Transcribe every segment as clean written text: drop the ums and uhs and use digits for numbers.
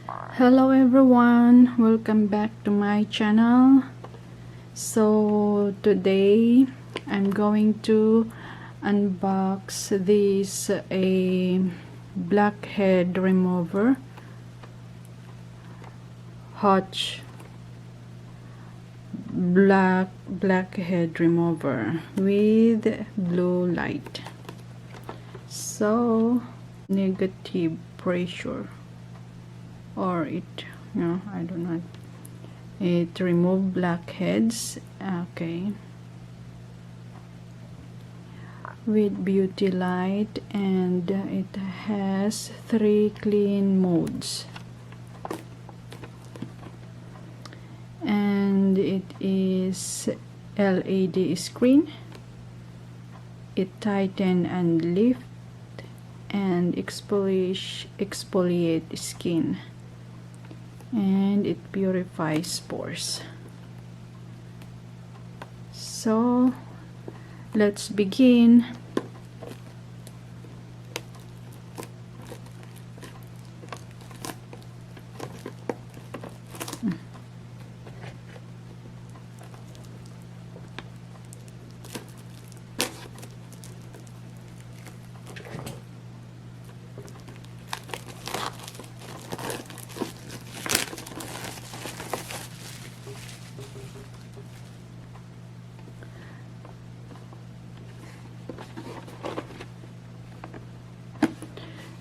Hello everyone, welcome back to my channel. So today I'm going to unbox this a blackhead remover, Hotsch blackhead remover with blue light. So negative pressure, or it, I don't know, it remove blackheads, okay, with beauty light, and it has 3 clean modes, and it is LED screen. It tighten and lift and exfoliate skin, and it purifies pores. So let's begin.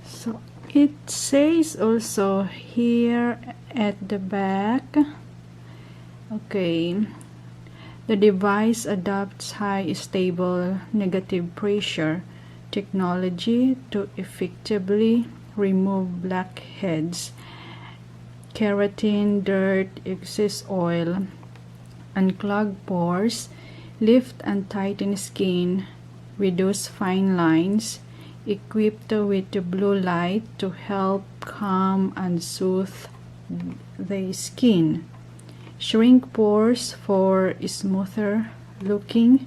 So it says also here at the back, okay, the device adopts high stable negative pressure technology to effectively remove blackheads, keratin, dirt, excess oil, unclog pores, lift and tighten skin, reduce fine lines, equipped with the blue light to help calm and soothe the skin, shrink pores for smoother looking.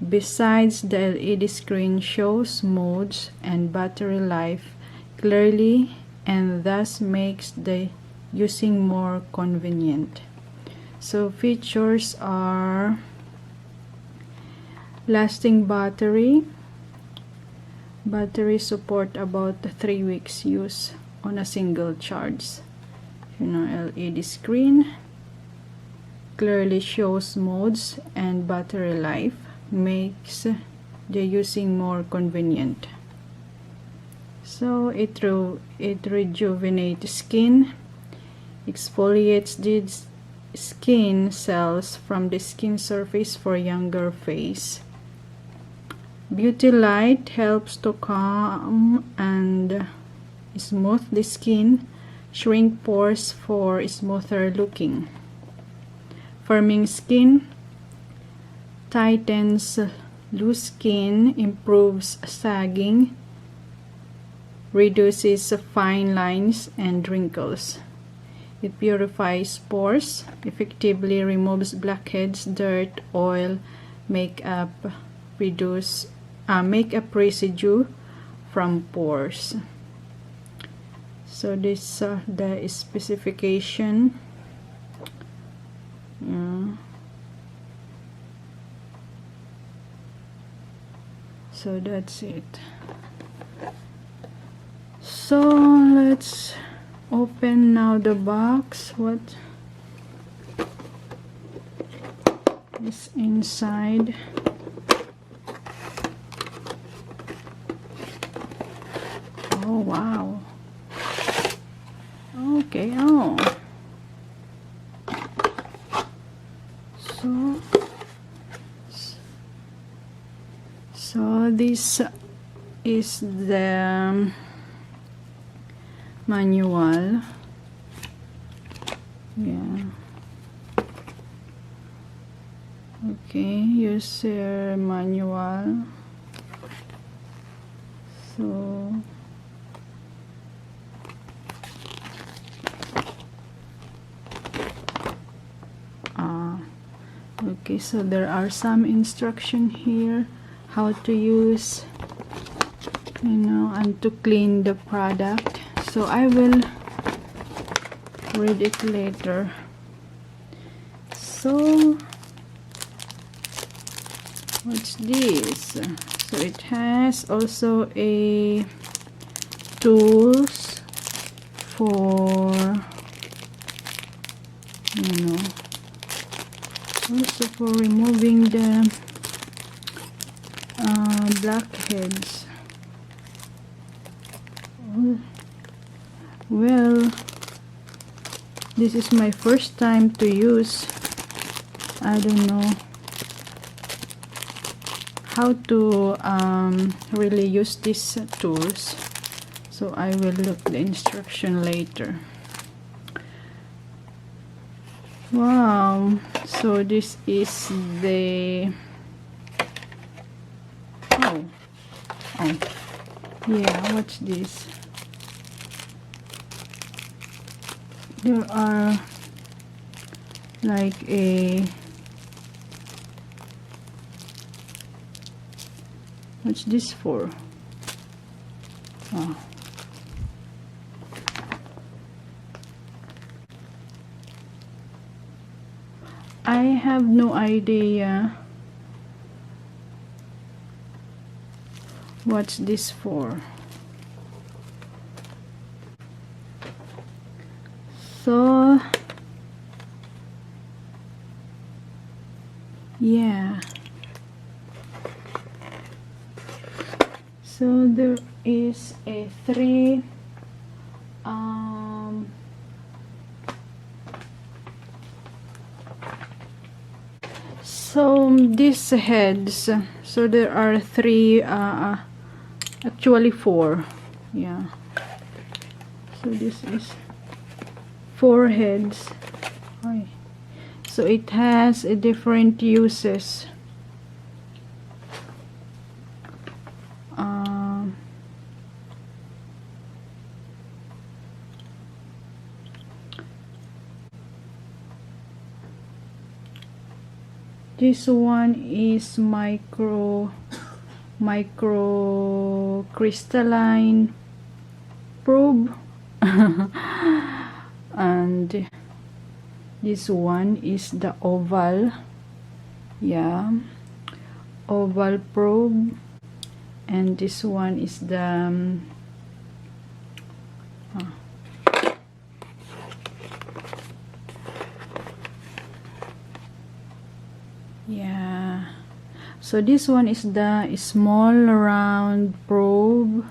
Besides, the LED screen shows modes and battery life clearly, and thus makes the using more convenient. So features are lasting battery support about 3 weeks use on a single charge. LED screen clearly shows modes, and battery life makes the using more convenient. So it rejuvenates skin, exfoliates the skin cells from the skin surface for younger face. Beauty light helps to calm and smooth the skin, shrink pores for smoother looking. Firming skin, tightens loose skin, improves sagging, reduces fine lines and wrinkles. It purifies pores, effectively removes blackheads, dirt, oil, makeup residue from pores. So this the specification. So that's it. So let's open now the box. What is inside? Oh wow. Okay. So this is the manual. Yeah. Okay, user manual. So okay, so there are some instruction here how to use, and to clean the product. So I will read it later. So what's this? So it has also a tools for, you know, also for removing the blackheads. Well, this is my first time to use. I don't know how to really use these tools, so I will look the instruction later. Wow, so this is the oh yeah, what's this? There are like a, what's this for? Oh. I have no idea what's this for. So yeah, so there is a three so these heads, so there are three, actually four, yeah, so this is four heads. So it has a different uses. This one is microcrystalline probe and this one is the oval, yeah, oval probe, and this one is the yeah, so this one is the small round probe,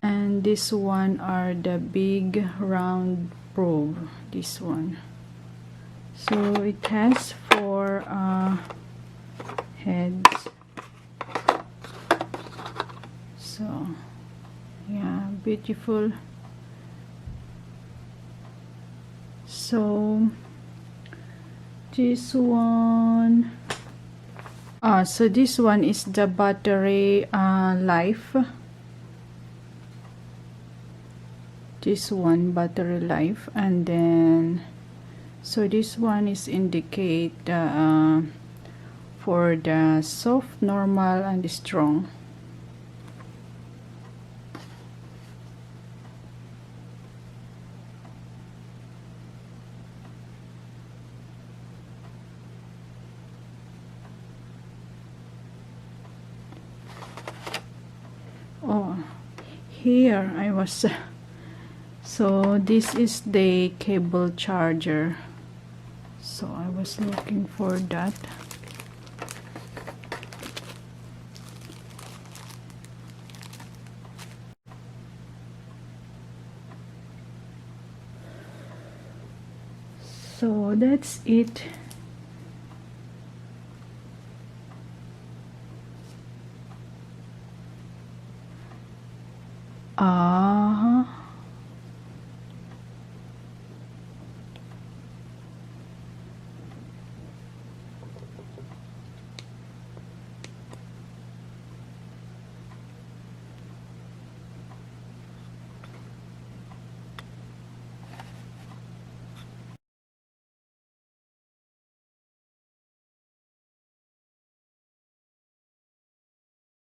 and this one are the big round probe, this one. So it has four heads. So yeah, beautiful. So this one, so this one is the battery life. This one battery life, and then so this one is indicate for the soft, normal, and strong. Oh, here I was so this is the cable charger, so I was looking for that. So that's it.